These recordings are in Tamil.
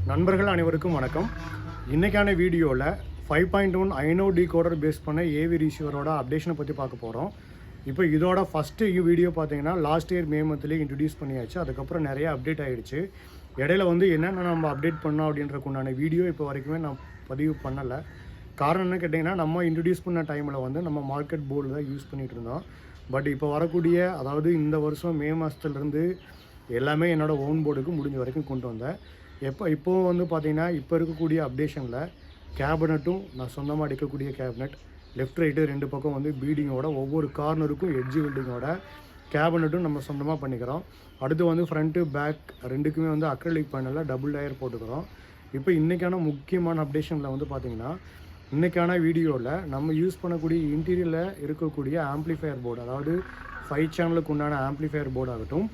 நண்பர்கள் அனைவருக்கும் வணக்கம். இன்றைக்கான வீடியோவில் 5.1 ஐனோ டீகோடர் பேஸ் பண்ண ஏவி ரிசீவரோட அப்டேஷனை பற்றி பார்க்க போகிறோம். இப்போ இதோட ஃபஸ்ட்டு வீடியோ பார்த்தீங்கன்னா லாஸ்ட் இயர் மே மந்த்லேயே இன்ட்ரடியூஸ் பண்ணியாச்சு. அதுக்கப்புறம் நிறைய அப்டேட் ஆகிடுச்சு. இடையில என்னென்ன நம்ம அப்டேட் பண்ணோம் அப்படின்றக்குண்டான வீடியோ இப்போ வரைக்குமே நான் பதிவு பண்ணலை. காரணம் என்ன கேட்டிங்கன்னா, நம்ம இன்ட்ரடியூஸ் பண்ண டைமில் நம்ம மார்க்கெட் போர்டு தான் யூஸ் பண்ணிகிட்டு இருந்தோம். பட் இப்போ வரக்கூடிய, அதாவது இந்த வருஷம் மே மாதத்துலேருந்து எல்லாமே என்னோடய ஓன் போர்டுக்கு முடிஞ்ச வரைக்கும் கொண்டு வந்தேன். இப்போது பார்த்தீங்கன்னா, இப்போ இருக்கக்கூடிய அப்டேஷனில் கேபினட்டும் நான் சொந்தமாக அடிக்கக்கூடிய கேபினட், லெஃப்ட் ரைட்டு ரெண்டு பக்கம் பீடிங்கோட, ஒவ்வொரு கார்னருக்கும் எட்ஜி வெல்டிங்கோட கேபினட்டும் நம்ம சொந்தமாக பண்ணிக்கிறோம். அடுத்து ஃப்ரண்ட்டு பேக் ரெண்டுக்குமே அக்ரிலிக் பேனலில் டபுள் லேயர் போட்டுக்கிறோம். இப்போ இன்றைக்கான முக்கியமான அப்டேஷனில் பார்த்தீங்கன்னா, இன்றைக்கான வீடியோவில் நம்ம யூஸ் பண்ணக்கூடிய இன்டீரியரில் இருக்கக்கூடிய ஆம்ப்ளிஃபையர் போர்டு, அதாவது 5 சேனலுக்கு உண்டான ஆம்ப்ளிஃபையர் போர்டு ஆகட்டும்,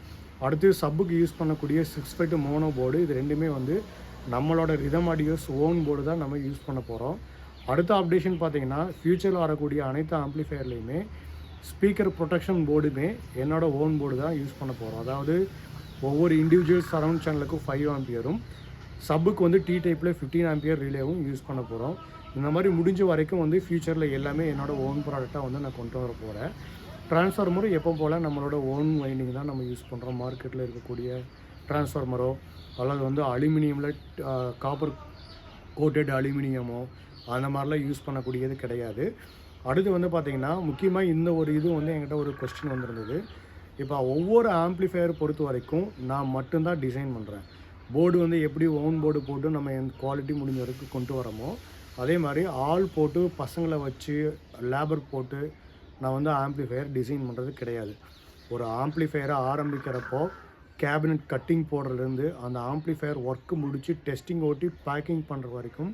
அடுத்து சப்புக்கு யூஸ் பண்ணக்கூடிய 6x2 மோனோ போர்டு, இது ரெண்டுமே நம்மளோட ரிதம் ஆடியோஸ் ஓன் போர்டு தான் நம்ம யூஸ் பண்ண போகிறோம். அடுத்த அப்டேஷன் பார்த்திங்கன்னா, ஃப்யூச்சரில் வரக்கூடிய அனைத்து ஆம்ப்ளிஃபையர்லேயுமே ஸ்பீக்கர் ப்ரொடெக்ஷன் போர்டுமே என்னோடய ஓன் போர்டு தான் யூஸ் பண்ண போகிறோம். அதாவது ஒவ்வொரு இண்டிவிஜுவல் சரவுண்ட் சேனலுக்கும் 5 ஆம்பியரும், சப்புக்கு டி டைப்பில் 15 ஆம்பியர் ரிலேவும் யூஸ் பண்ண போகிறோம். இந்த மாதிரி முடிஞ்ச வரைக்கும் ஃப்யூச்சரில் எல்லாமே என்னோடய ஓன் ப்ராடக்டாக நான் கொண்டு வர போகிறேன். ட்ரான்ஸ்ஃபார்மரு எப்போ போல் நம்மளோட ஓன் வைண்டிங் தான் நம்ம யூஸ் பண்ணுறோம். மார்க்கெட்டில் இருக்கக்கூடிய ட்ரான்ஸ்ஃபார்மரோ அல்லது அலுமினியமில் காப்பர் கோட்டட் அலுமினியமோ அந்த மாதிரிலாம் யூஸ் பண்ணக்கூடியது கிடையாது. அடுத்து பார்த்திங்கன்னா, முக்கியமாக இந்த ஒரு இது என்கிட்ட ஒரு கொஸ்டின் வந்திருந்தது. இப்போ ஒவ்வொரு ஆம்ப்ளிஃபையர் பொறுத்த வரைக்கும் நான் மட்டும்தான் டிசைன் பண்ணுறேன். போர்டு எப்படி ஓன் போர்டு போட்டு நம்ம குவாலிட்டி முடிஞ்ச வரைக்கும் கொண்டு வரோமோ, அதே மாதிரி ஆள் போட்டு பசங்களை வச்சு லேபர் போட்டு நான் ஆம்ப்ளிஃபையர் டிசைன் பண்ணுறது கிடையாது. ஒரு ஆம்ப்ளிஃபையரை ஆரம்பிக்கிறப்போ கேபினட் கட்டிங் போடுறதுலேருந்து அந்த ஆம்ப்ளிஃபையர் ஒர்க்கு முடித்து டெஸ்டிங் ஓட்டி பேக்கிங் பண்ணுற வரைக்கும்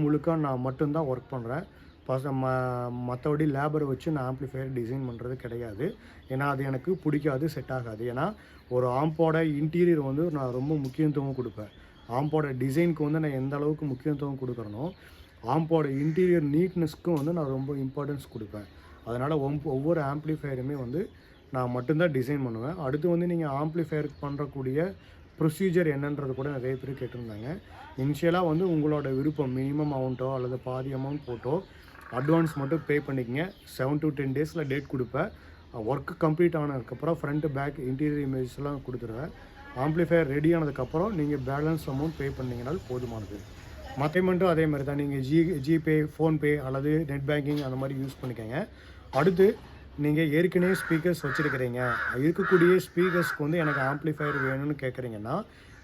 முழுக்க நான் மட்டும்தான் ஒர்க் பண்ணுறேன். மற்றபடி லேபரை வச்சு நான் ஆம்ப்ளிஃபையர் டிசைன் பண்ணுறது கிடையாது. ஏன்னா அது எனக்கு பிடிக்காது, செட் ஆகாது. ஏன்னா ஒரு ஆம்போட இன்டீரியர் நான் ரொம்ப முக்கியத்துவம் கொடுப்பேன். ஆம்போட டிசைனுக்கு நான் எந்த அளவுக்கு முக்கியத்துவம் கொடுக்குறேனோ, ஆம்போட இன்டீரியர் நீட்னஸ்க்கும் நான் ரொம்ப இம்பார்ட்டன்ஸ் கொடுப்பேன். அதனால் ஒவ்வொரு ஆம்ப்ளிஃபையருமே நான் மட்டும்தான் டிசைன் பண்ணுவேன். அடுத்து நீங்கள் ஆம்ப்ளிஃபையருக்கு பண்ணுறக்கூடிய ப்ரொசீஜர் என்னன்றது கூட நிறைய பேர் கேட்டிருந்தாங்க. இனிஷியலாக உங்களோட விருப்பம், மினிமம் அமௌண்ட்டோ அல்லது பாதி அமௌண்ட் போட்டோ அட்வான்ஸ் மட்டும் பே பண்ணிக்கங்க. 7 to 10 டேஸில் டேட் கொடுப்பேன். ஒர்க்கு கம்ப்ளீட் ஆனதுக்கப்புறம் ஃப்ரண்ட்டு பேக் இன்டீரியர் இமேஜஸ்லாம் கொடுத்துருவேன். ஆம்ப்ளிஃபையர் ரெடி ஆனதுக்கப்புறம் நீங்கள் பேலன்ஸ் அமௌண்ட் பே பண்ணிங்கனால் போதுமானது. மற்ற பேமெண்ட்டும் அதே மாதிரி தான். நீங்கள் ஜிபே, ஃபோன்பே அல்லது நெட் பேங்கிங் அந்த மாதிரி யூஸ் பண்ணிக்கோங்க. அடுத்து நீங்கள் ஏற்கனவே ஸ்பீக்கர்ஸ் வச்சுருக்கிறீங்க, இருக்கக்கூடிய ஸ்பீக்கர்ஸ்க்கு எனக்கு ஆம்ப்ளிஃபையர் வேணும்னு கேட்குறீங்கன்னா,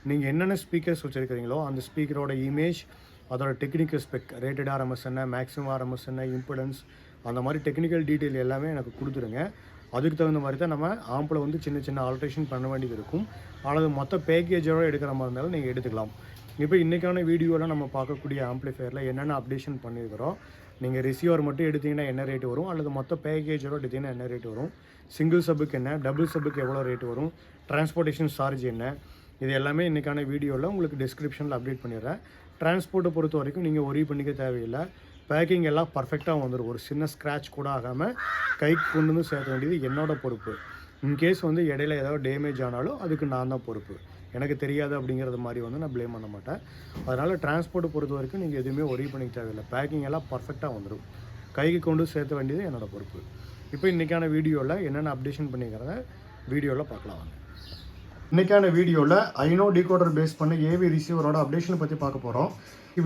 நீங்கள் என்னென்ன ஸ்பீக்கர்ஸ் வச்சுருக்கிறீங்களோ அந்த ஸ்பீக்கரோட இமேஜ், அதோட டெக்னிக்கல் ஸ்பெக், ரேட்டட் ஆர்எம்எஸ் என்ன, மேக்ஸிமம் ஆர்எம்எஸ் என்ன, இம்பிடன்ஸ், அந்த மாதிரி டெக்னிக்கல் டீட்டெயில் எல்லாமே எனக்கு கொடுத்துருங்க. அதுக்கு தகுந்த மாதிரி தான் நம்ம ஆம்பில் சின்ன ஆல்ட்ரேஷன் பண்ண வேண்டியது இருக்கும். அல்லது மொத்த பேக்கேஜோடு எடுக்கிற மாதிரி இருந்தாலும் நீங்கள் எடுத்துக்கலாம். இப்போ இன்றைக்கான வீடியோவில் நம்ம பார்க்கக்கூடிய ஆம்ப்ளிஃபையரில் என்னென்ன அப்டேஷன் பண்ணியிருக்கிறோம், நீங்கள் ரிசீவர் மட்டும் எடுத்திங்கன்னா என்ன ரேட் வரும், அல்லது மொத்த பேக்கேஜோடு எடுத்திங்கன்னா என்ன ரேட் வரும், சிங்கிள் சப்புக்கு என்ன, டபுள் சப்புக்கு எவ்வளோ ரேட் வரும், டிரான்ஸ்போர்ட்டேஷன் சார்ஜ் என்ன, இது எல்லாமே இன்றைக்கான வீடியோவில் உங்களுக்கு டிஸ்கிரிப்ஷனில் அப்டேட் பண்ணிடுறேன். டிரான்ஸ்போர்ட்டை பொறுத்த வரைக்கும் நீங்கள் ஒரி பண்ணிக்க தேவையில்லை. பேக்கிங் எல்லாம் பர்ஃபெக்டாக வந்துடும். ஒரு சின்ன ஸ்க்ராட்ச் கூட ஆகாமல் கைக்கு கொண்டு சேர்க்க வேண்டியது என்னோடய பொறுப்பு. இன்கேஸ் இடையில ஏதாவது டேமேஜ் ஆனாலும் அதுக்கு நான் தான் பொறுப்பு. எனக்கு தெரியாது அப்படிங்கிறது மாதிரி நான் ப்ளேம் பண்ண மாட்டேன். அதனால் டிரான்ஸ்போர்ட்டை பொறுத்த வரைக்கும் நீங்கள் எதுவுமே ஒரி பண்ணிக்க தேவையில்லை. பேக்கிங் எல்லாம் பர்ஃபெக்டாக வந்துடும். கைக்கு கொண்டு சேர்த்த வேண்டியது என்னோடய பொறுப்பு. இப்போ இன்றைக்கான வீடியோவில் என்னென்ன அப்டேஷன் பண்ணிக்கிறத வீடியோவில் பார்க்கலாம். இன்றைக்கான வீடியோவில் ஐனோ டீகோடர் பேஸ் பண்ண ஏவி ரிசீவரோட அப்டேஷனை பற்றி பார்க்க போகிறோம்.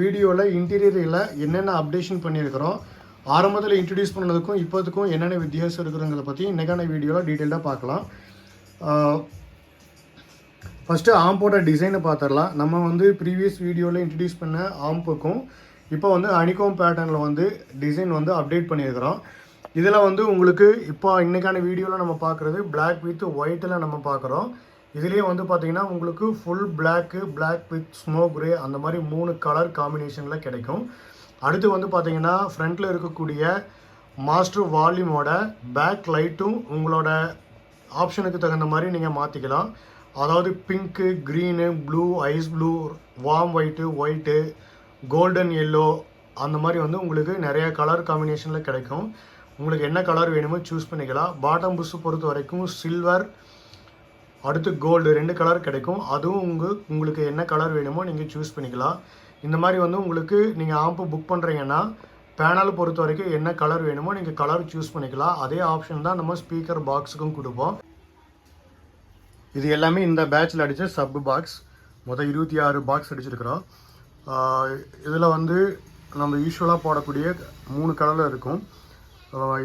வீடியோவில் இன்டீரியரில் என்னென்ன அப்டேஷன் பண்ணியிருக்கிறோம், ஆரம்பத்தில் இன்ட்ரடியூஸ் பண்ணதுக்கும் இப்போதுக்கும் என்னென்ன வித்தியாசம் இருக்கிறங்கிறத பற்றி இன்றைக்கான வீடியோவில் டீட்டெயிலாக பார்க்கலாம். ஃபஸ்ட்டு ஆம்போட டிசைனை பார்த்துடலாம். நம்ம ப்ரீவியஸ் வீடியோவில் இன்ட்ரடியூஸ் பண்ண ஆம்புக்கும் இப்போ அனிகோம் பேட்டர்னில் டிசைன் அப்டேட் பண்ணியிருக்கிறோம். இதில் உங்களுக்கு இப்போ இன்றைக்கான வீடியோவில் நம்ம பார்க்குறது பிளாக் வித் ஒயிட்டில் நம்ம பார்க்குறோம். இதுலேயே பார்த்திங்கன்னா உங்களுக்கு full black, black with smoke grey, அந்த மாதிரி 3 கலர் காம்பினேஷனில் கிடைக்கும். அடுத்து பார்த்திங்கன்னா ஃப்ரண்ட்டில் இருக்கக்கூடிய மாஸ்டர் வால்யூமோட பேக் லைட்டும் உங்களோட ஆப்ஷனுக்கு தகுந்த மாதிரி நீங்கள் மாற்றிக்கலாம். அதாவது pink, green, blue, ice blue, warm white, golden yellow, அந்த மாதிரி உங்களுக்கு நிறைய கலர் காம்பினேஷனில் கிடைக்கும். உங்களுக்கு என்ன கலர் வேணுமோ சூஸ் பண்ணிக்கலாம். பாட்டம் புஷ் பொறுத்த வரைக்கும் சில்வர், அடுத்து கோல்டு 2 கலர் கிடைக்கும். அதுவும் உங்களுக்கு என்ன கலர் வேணுமோ நீங்கள் சூஸ் பண்ணிக்கலாம். இந்த மாதிரி வந்து உங்களுக்கு நீங்கள் ஆம்பு புக் பண்ணுறீங்கன்னா பேனல் பொறுத்த வரைக்கும் என்ன கலர் வேணுமோ நீங்கள் கலர் சூஸ் பண்ணிக்கலாம். அதே ஆப்ஷன் தான் நம்ம ஸ்பீக்கர் பாக்ஸுக்கும் கொடுப்போம். இது எல்லாமே இந்த பேட்சில் அடித்த சப் பாக்ஸ். மொத்தம் 26 பாக்ஸ் அடிச்சிருக்கிறோம். இதில் வந்து நம்ம யூஸ்வலாக போடக்கூடிய 3 கலரில் இருக்கும்.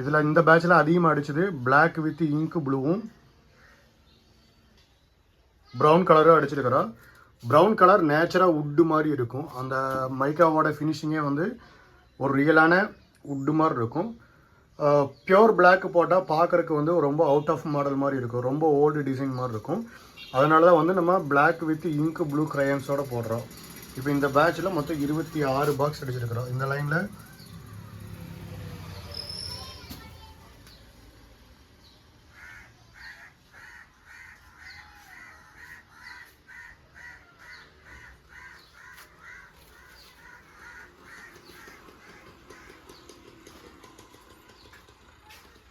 இதில் இந்த பேட்சில் அதிகமாக அடிச்சது பிளாக் வித் இங்க் ப்ளூவும் ப்ரௌன் கலரும் அடிச்சிருக்கிறோம். ப்ரௌன் கலர் நேச்சுராக வுட்டு மாதிரி இருக்கும். அந்த மைக்காவோட ஃபினிஷிங்கே வந்து ஒரு ரியலான வுட்டு மாதிரி இருக்கும். பியோர் பிளாக் போட்டால் பார்க்குறக்கு வந்து ரொம்ப அவுட் ஆஃப் மாடல் மாதிரி இருக்கும், ரொம்ப ஓல்டு டிசைன் மாதிரி இருக்கும். அதனால தான் வந்து நம்ம பிளாக் வித் இங்க் ப்ளூ க்ரையான்ஸோடு போடுறோம். இப்போ இந்த பேட்சில் மொத்தம் 26 பாக்ஸ் அடிச்சிருக்கிறோம். இந்த லைனில்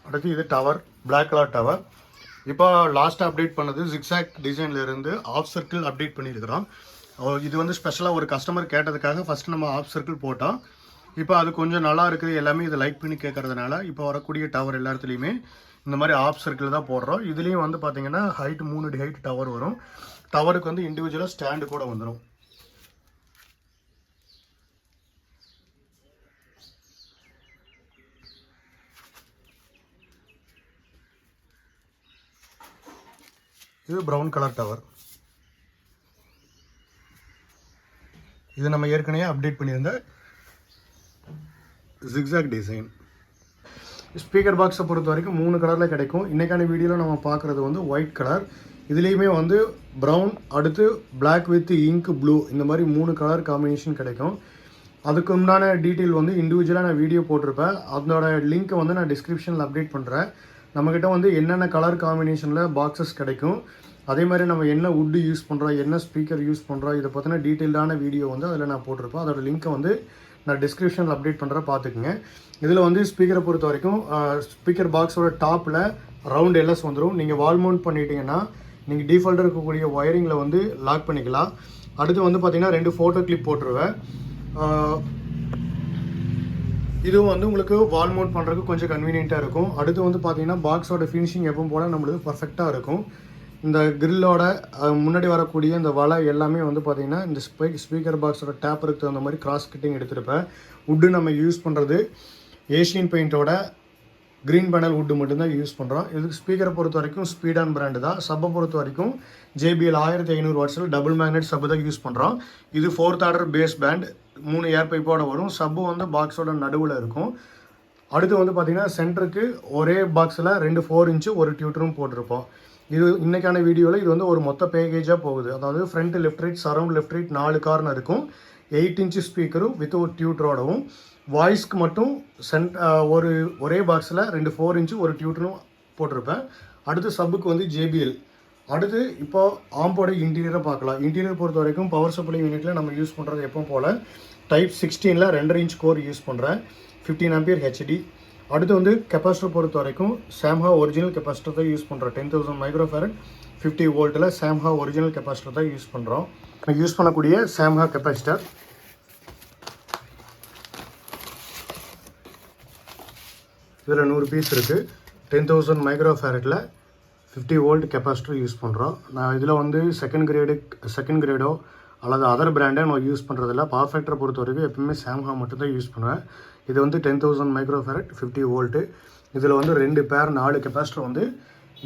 அடுத்து இது டவர், பிளாக் கலர் டவர். இப்போ லாஸ்ட்டாக அப்டேட் பண்ணது ஜிக்ஸாக் டிசைன்லேருந்து ஆஃப் சர்க்கிள் அப்டேட் பண்ணியிருக்கிறோம். இது வந்து ஸ்பெஷலாக ஒரு கஸ்டமர் கேட்டதுக்காக ஃபஸ்ட்டு நம்ம ஆஃப் சர்க்கிள் போட்டோம். இப்போ அது கொஞ்சம் நல்லா இருக்குது, எல்லாமே இதை லைக் பண்ணி கேட்கறதுனால இப்போ வரக்கூடிய டவர் எல்லா இடத்துலையுமே இந்த மாதிரி ஆஃப் சர்க்கிள் தான் போடுறோம். இதுலேயும் வந்து பார்த்தீங்கன்னா ஹைட் 3 அடி ஹைட் டவர் வரும். டவருக்கு வந்து இண்டிவிஜுவலாக ஸ்டாண்டு கூட வந்துடும். இது ப்ரௌன் கலர் டவர். இது நம்ம ஏற்கனவே அப்டேட் பண்ணியிருந்த ஜிக்ஸாக் டிசைன். ஸ்பீக்கர் பாக்ஸை பொறுத்த வரைக்கும் 3 கலரில் கிடைக்கும். இன்றைக்கான வீடியோவில் நம்ம பார்க்குறது வந்து ஒயிட் கலர். இதுலேயுமே வந்து ப்ரௌன், அடுத்து பிளாக் வித் இங்க் ப்ளூ, இந்த மாதிரி 3 கலர் காம்பினேஷன் கிடைக்கும். அதுக்கு உண்டான டீட்டெயில் வந்து இண்டிவிஜுவலாக நான் வீடியோ போட்டிருப்பேன். அதோட லிங்க்கை வந்து நான் டிஸ்கிரிப்ஷனில் அப்டேட் பண்ணுறேன். நம்மக்கிட்ட வந்து என்னென்ன கலர் காம்பினேஷனில் பாக்ஸஸ் கிடைக்கும், அதே மாதிரி நம்ம என்ன வுட்டு யூஸ் பண்ணுறோம், என்ன ஸ்பீக்கர் யூஸ் பண்ணுறோம், இதை பற்றின டீட்டெயில்டான வீடியோ வந்து அதில் நான் போட்டிருப்பேன். அதோட லிங்க்கை வந்து நான் டிஸ்கிரிப்ஷனில் அப்டேட் பண்ணுறேன், பார்த்துக்குங்க. இதில் வந்து ஸ்பீக்கரை பொறுத்த வரைக்கும் ஸ்பீக்கர் பாக்ஸோட டாப்பில் ரவுண்ட் எல்எஸ் வந்துடும். நீங்கள் வால் மவுண்ட் பண்ணிட்டீங்கன்னா நீங்கள் டிஃபால்ட்டாக இருக்கக்கூடிய ஒயரிங்கில் வந்து லாக் பண்ணிக்கலாம். அடுத்து வந்து பார்த்திங்கன்னா 2 ஃபோட்டோ கிளிப் போட்டுருவேன். இதுவும் வந்து உங்களுக்கு வால் மவுண்ட் பண்ணுறதுக்கு கொஞ்சம் கன்வீனியண்ட்டாக இருக்கும். அடுத்து வந்து பார்த்தீங்கன்னா பாக்ஸோட ஃபினிஷிங் எப்பவும் போல் நம்மளுக்கு பர்ஃபெக்டாக இருக்கும். இந்த கிரில்லோட முன்னாடி வரக்கூடிய இந்த வலை எல்லாமே வந்து பார்த்திங்கன்னா இந்த ஸ்பீக்கர் பாக்ஸோட டேப்பருக்கு தகுந்த மாதிரி கிராஸ் கிட்டிங் எடுத்துருப்பேன். வுட்டு நம்ம யூஸ் பண்ணுறது ஏஷியன் பெயிண்டோட க்ரீன் பேனல் வுட்டு மட்டும்தான் யூஸ் பண்ணுறோம். இதுக்கு ஸ்பீக்கரை பொறுத்த வரைக்கும் ஸ்பீடான் பிராண்டு தான். சப்பை பொறுத்த வரைக்கும் JBL 1500 வாட்ஸில் டபுள் மேக்னெட் சப்பு தான் யூஸ் பண்ணுறோம். இது 4th ஆர்டர் பேஸ் பேண்ட், 3 ஏர் பைப்போட வரும். சப்பு வந்து பாக்ஸோட நடுவில் இருக்கும். அடுத்து வந்து பார்த்திங்கன்னா சென்டருக்கு ஒரே பாக்ஸில் 2 4 இன்ச்சு ஒரு டியூட்டரும் போட்டிருப்போம். இது இன்றைக்கான வீடியோவில் இது வந்து ஒரு மொத்த பேக்கேஜாக போகுது. அதாவது front left right, surround left right 4 corner இருக்கும். 8 இன்ச்சு ஸ்பீக்கரும் வித் ஒரு டியூட்டரோடவும். வாய்ஸ்க்கு மட்டும் ஒரே பாக்ஸில் 2 4 இன்ச்சு ஒரு டியூட்டரும் போட்டிருப்பேன். அடுத்து சப்புக்கு வந்து JBL. அடுத்து இப்போ ஆம்போட இன்டீரியரை பார்க்கலாம். இன்டீரியர் பொறுத்த வரைக்கும் பவர் சப்ளை யூனிட்டில் நம்ம யூஸ் பண்ணுறது எப்போ போல் டைப் 16ல் 2.5 இன்ச் கோர் யூஸ் பண்ணுறேன், 15 ஆம்பியர் HD. அடுத்து வந்து கெப்பாசிட்டர் பொறுத்த வரைக்கும் சாம்ஹா ஒரிஜினல் கெப்பாசிட்டர் தான் யூஸ் பண்ணுறோம். 10,000 மைக்ரோஃபாரட் 50 வோல்ட்டில் சாம்ஹா ஒரிஜினல் கெப்பாசிட்டர் தான் யூஸ் பண்ணுறோம். யூஸ் பண்ணக்கூடிய சாம்ஹா கெப்பாசிட்டர். இதில் 100 பீஸ் இருக்குது. 10,000 மைக்ரோஃபாரட்டில் 50 வோல்ட் கெப்பாசிட்டர் யூஸ் பண்ணுறோம். நான் இதில் வந்து செகண்ட் கிரேடோ அல்லது அதர் பிராண்டே நான் யூஸ் பண்ணுறதில்ல. பவர் ஃபேக்டரை பொறுத்த வரைக்கும் எப்பவுமே சாம்ஹா மட்டும் தான் யூஸ் பண்ணுவேன். இது வந்து 10,000 மைக்ரோஃபாரட் 50 வோல்ட்டு. இதில் வந்து 2 பேர் 4 கெப்பாசிட்டர் வந்து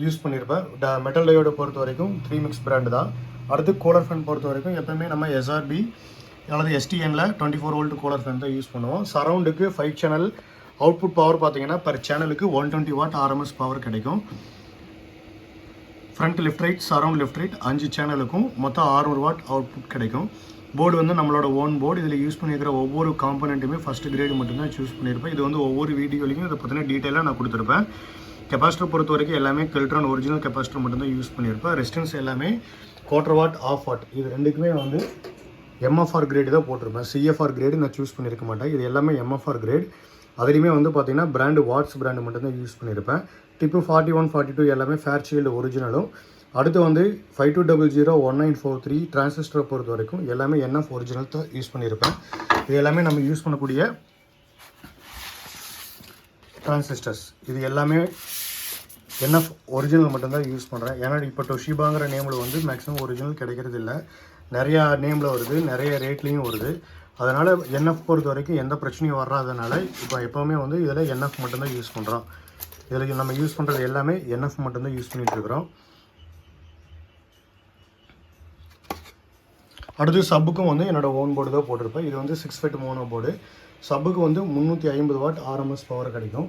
யூஸ் பண்ணியிருப்பேன். மெட்டல் டயோடை பொறுத்த வரைக்கும் 3 மிக்ஸ் பிராண்டு தான். அடுத்து கூலர் ஃபேன் பொறுத்த வரைக்கும் எப்பவுமே நம்ம SRB அல்லது STNல 24 வோல்ட் கூலர் ஃபேன் தான் யூஸ் பண்ணுவோம். சரவுண்டுக்கு 5 சேனல் அவுட்புட் பவர் பார்த்தீங்கன்னா பர் சேனலுக்கு 120 வாட் RMS பவர் கிடைக்கும். Front left right, surround left right 5 சேனலுக்கும் மொத்தம் 600 வாட் அவுட்புட் கிடைக்கும். போர்டு வந்து நம்மளோட ஓன் போர்டு. இதில் யூஸ் பண்ணியிருக்கிற ஒவ்வொரு காம்பனண்ட்டுமே ஃபஸ்ட்டு கிரேடு மட்டும்தான் சூஸ் பண்ணியிருப்பேன். இது வந்து ஒவ்வொரு வீடியோலையும் இதை பற்றின டீட்டெயிலாக நான் கொடுத்துருப்பேன். கெப்பாசிட்டர் பொறுத்த வரைக்கும் எல்லாமே கெல்ட்ரான் ஒரிஜினல் கெப்பாசிட்டர் மட்டும்தான் யூஸ் பண்ணியிருப்பேன். ரெசிஸ்டன்ஸ் எல்லாமே 1/4 வாட், 1/2 வாட். இது ரெண்டுக்குமே வந்து MFR கிரேடு தான் போட்டிருப்பேன். CFR கிரேடு நான் சூஸ் பண்ணியிருக்க மாட்டேன். இது எல்லாமே MFR கிரேட். அதுலேயுமே வந்து பார்த்திங்கன்னா பிராண்டு வாட்ஸ் பிராண்டு மட்டும்தான் யூஸ் பண்ணியிருப்பேன். டிப்பு 41 42 எல்லாமே ஃபேர்ஷீல்டு ஒரிஜினலும். அடுத்து வந்து 52001943 டிரான்சிஸ்டரை பொறுத்த வரைக்கும் எல்லாமே NF ஒரிஜினல் தான் யூஸ் பண்ணியிருப்பேன். இது எல்லாமே நம்ம யூஸ் பண்ணக்கூடிய டிரான்சிஸ்டர்ஸ். இது எல்லாமே NF ஒரிஜினல் மட்டும்தான் யூஸ் பண்ணுறேன். ஏன்னா இப்போ டொஷிபாங்கிற நேமில் வந்து மேக்ஸிமம் ஒரிஜினல் கிடைக்கிறது இல்லை. நிறையா நேமில் வருது, நிறைய ரேட்லேயும் வருது. அதனால் NF பொறுத்த வரைக்கும் எந்த பிரச்சனையும் வராதனால இப்போ எப்போவுமே வந்து இதில் NF மட்டும்தான் யூஸ் பண்ணுறோம். இதில் நம்ம யூஸ் பண்ணுறது எல்லாமே NF மட்டும்தான் யூஸ் பண்ணிகிட்ருக்குறோம். அடுத்து சப்புக்கும் வந்து என்னோடய ஓன் போர்டு தான் போட்டிருப்பேன். இது வந்து 6 ஃபெட் மோனோ போர்டு. சப்புக்கு வந்து 350 வாட் RMS பவர் கிடைக்கும்.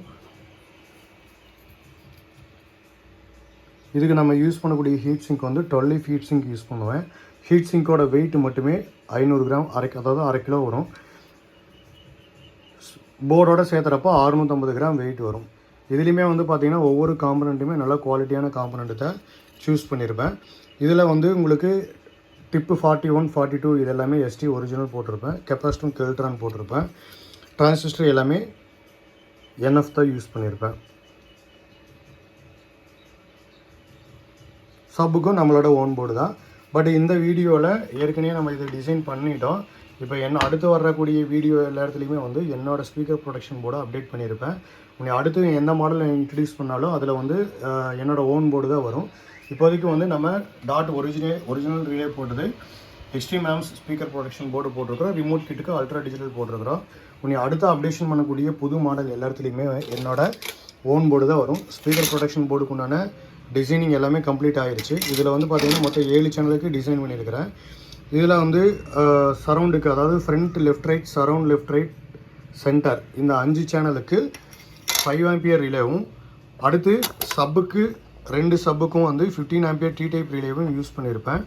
இதுக்கு நம்ம யூஸ் பண்ணக்கூடிய ஹீட் சிங்க் வந்து 12 ஹீட் சிங்க் யூஸ் பண்ணுவேன். ஹீட் சிங்கோட வெயிட் மட்டுமே 500 கிராம், அதாவது அரை கிலோ வரும். போர்டோட சேர்த்துறப்போ 650 கிராம் வெயிட் வரும். இதுலேயுமே வந்து பார்த்திங்கன்னா ஒவ்வொரு காம்பனண்ட்டுமே நல்ல குவாலிட்டியான காம்பனண்ட்டு தான் சூஸ் பண்ணியிருப்பேன். இதில் வந்து உங்களுக்கு டிப்பு 41, 42 இது எல்லாமே ST ஒரிஜினல் போட்டிருப்பேன். கெப்பாசிட்டரும் கெல்ட்ரான் போட்டிருப்பேன். டிரான்சிஸ்டர் எல்லாமே NF தான் யூஸ் பண்ணியிருப்பேன். சப்புக்கும் நம்மளோட ஓன் போர்டு தான். பட் இந்த வீடியோவில் ஏற்கனவே நம்ம இதை டிசைன் பண்ணிட்டோம். இப்போ அடுத்து வரக்கூடிய வீடியோ எல்லா இடத்துலையுமே வந்து என்னோடய ஸ்பீக்கர் ப்ரொடக்ஷன் போர்டை அப்டேட் பண்ணியிருப்பேன். உன்னை அடுத்து எந்த மாடல் இன்ட்ரடியூஸ் பண்ணாலும் அதில் வந்து என்னோடய ஓன் போர்டு தான் வரும். இப்போதைக்கு வந்து நம்ம ஒரிஜினல் ரிலே போட்டது extreme amps speaker protection board போட்டிருக்கிறோம். ரிமோட் கிட்டுக்கு அல்ட்ரா டிஜிட்டல் போட்டிருக்கிறோம். உன்னை அடுத்து அப்டேஷன் பண்ணக்கூடிய புது மாடல் எல்லா இடத்துலையுமே என்னோட ஓன் போர்டு தான் வரும். ஸ்பீக்கர் ப்ரொடக்ஷன் போர்டுக்கு உண்டான டிசைனிங் எல்லாமே கம்ப்ளீட் ஆகிடுச்சு. இதில் வந்து பார்த்திங்கன்னா மொத்தம் 7 சேனலுக்கு டிசைன் பண்ணியிருக்கிறேன். இதில் வந்து சரவுண்டுக்கு, அதாவது front left right, surround left right, centre, இந்த 5 சேனலுக்கு 5 ஆம்பியர் ரிலேவும், அடுத்து சப்புக்கு 2 சப்புக்கும் வந்து 15 ஆம்பியர் T டைப் ரிலேவும் யூஸ் பண்ணியிருப்பேன்.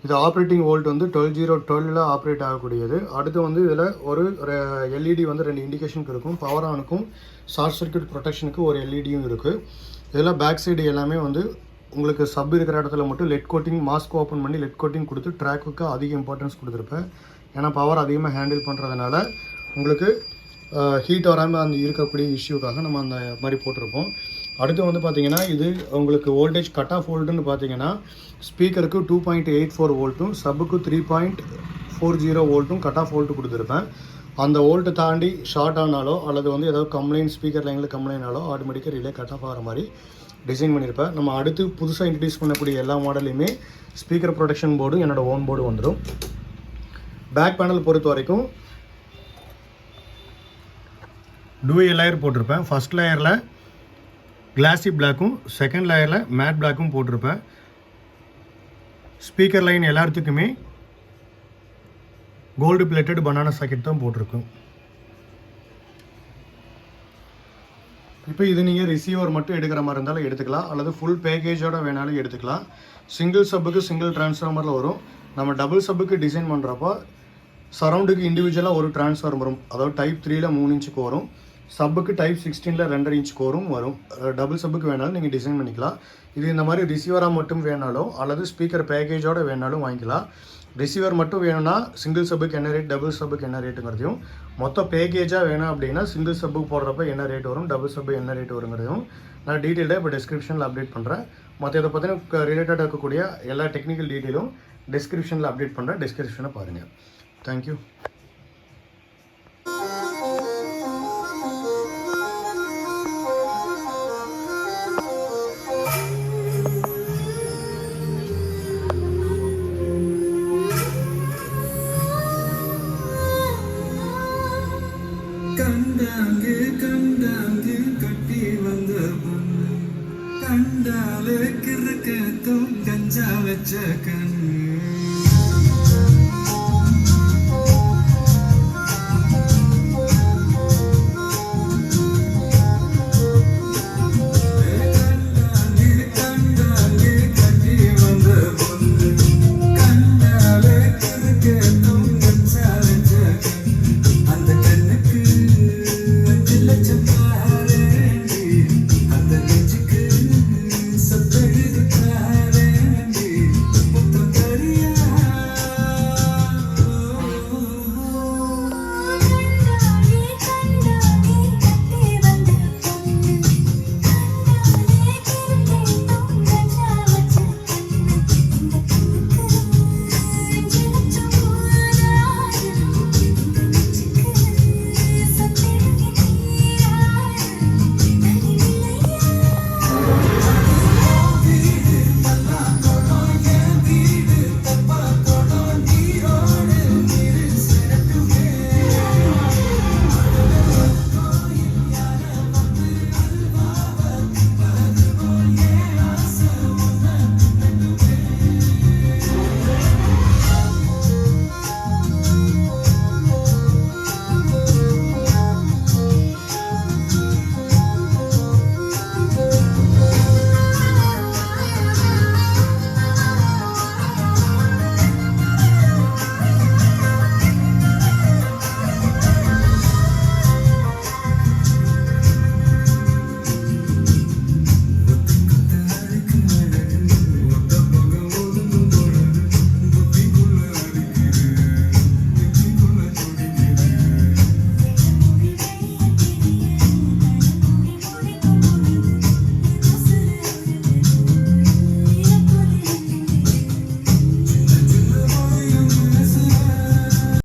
இது ஆப்ரேட்டிங் வோல்ட் வந்து 12012 ஆப்ரேட் ஆகக்கூடியது. அடுத்து வந்து இதில் ஒரு LED வந்து 2 இண்டிகேஷனுக்கு இருக்கும். பவர் ஆனுக்கும் ஷார்ட் சர்க்யூட் ப்ரொடெக்ஷனுக்கு ஒரு LEDயும் இருக்குது. இதில் பேக் சைடு எல்லாமே வந்து உங்களுக்கு சப் இருக்கிற இடத்துல மட்டும் லெட் கோட்டிங், மாஸ்க் ஓப்பன் பண்ணி லெட் கோட்டிங் கொடுத்து ட்ராக்குக்கு அதிக இம்பார்ட்டன்ஸ் கொடுத்துருப்பேன். ஏன்னா பவர் அதிகமாக ஹேண்டில் பண்ணுறதுனால உங்களுக்கு ஹீட் வராமல் அந்த இருக்கக்கூடிய இஷ்யூக்காக நம்ம அந்த மாதிரி போட்டிருப்போம். அடுத்து வந்து பார்த்திங்கன்னா இது உங்களுக்கு வோல்டேஜ் கட் ஆஃப் வோல்ட்டுன்னு பார்த்தீங்கன்னா ஸ்பீக்கருக்கு 2.84 வோல்ட்டும் சப்புக்கு 3.40 வோல்ட்டும் கட் ஆஃப் வோல்ட்டு கொடுத்துருப்பேன். அந்த வோல்ட்டு தாண்டி ஷார்ட் ஆனாலோ அல்லது வந்து ஏதாவது கம்ப்ளைண்ட் ஸ்பீக்கர் லைனில் கம்ப்ளைண்ட் ஆனாலோ ஆட்டோமேட்டிக்காக ரிலே கட் ஆஃப் ஆகிற மாதிரி டிசைன் பண்ணியிருப்பேன். நம்ம அடுத்து புதுசாக இன்ட்ரடியூஸ் பண்ணக்கூடிய எல்லா மாடலையுமே ஸ்பீக்கர் ப்ரொடக்ஷன் போர்டும் என்னோடய ஓன் போர்டு வந்துடும். பேக் பேனல் பொறுத்த வரைக்கும் டூயல் லேயர் போட்டிருப்பேன். ஃபஸ்ட் லேயரில் கிளாசி பிளாக்கும், செகண்ட் லேயரில் மேட் பிளாக்கும் போட்டிருப்பேன். ஸ்பீக்கர் லைன் எல்லாத்துக்குமே கோல்டு பிளேட்டட் பனானா சாக்கெட் தான் போட்டிருக்கும். இப்போ இது நீங்கள் ரிசீவர் மட்டும் எடுக்கிற மாதிரி இருந்தாலும் எடுத்துக்கலாம், அல்லது ஃபுல் பேக்கேஜோடு வேணாலும் எடுத்துக்கலாம். சிங்கிள் சப்புக்கு சிங்கிள் டிரான்ஸ்ஃபார்மரில் வரும். நம்ம டபுள் சப்புக்கு டிசைன் பண்ணுறப்போ சரௌண்டுக்கு இண்டிவிஜுவலாக ஒரு டிரான்ஸ்ஃபார்மர் வரும். அதாவது டைப் 3ல் 3 இன்ச்சுக்கு வரும். சப்புக்கு டைப் 16ல் 2.5 இன்ச்சுக்கு வரும். டபுள் சப்புக்கு வேணாலும் நீங்கள் டிசைன் பண்ணிக்கலாம். இது இந்த மாதிரி ரிசீவராக மட்டும் வேணாலும் அல்லது ஸ்பீக்கர் பேக்கேஜோடு வேணாலும் வாங்கிக்கலாம். ரிசீவர் மட்டும் வேணும்னா சிங்கிள் சப்புக்கு என்ன ரேட், டபுள் சப்புக்கு என்ன ரேட்டுங்கிறதையும், மொத்தம் பேக்கேஜாக வேணும் அப்படின்னா சிங்கிள் சப்புக்கு போடுறப்ப என்ன ரேட் வரும், டபுள் சப்பு என்ன ரேட் வருங்கிறதையும் நான் டீட்டெயிலாக இப்போ டிஸ்கிரிப்ஷனில் அப்டேட் பண்ணுறேன். மற்ற இதை பற்றின ரிலேட்டடாக இருக்கக்கூடிய எல்லா டெக்னிக்கல் டீட்டெயிலும் டிஸ்கிரிப்ஷனில் அப்டேட் பண்ணுறேன். டிஸ்கிரிப்ஷனை பாருங்கள். தேங்க்யூ. கண்டாங்கு கட்டி வந்த பொண்ணு கண்டாலே கிறுக்கத்தும் கஞ்சா வச்ச கண்ணு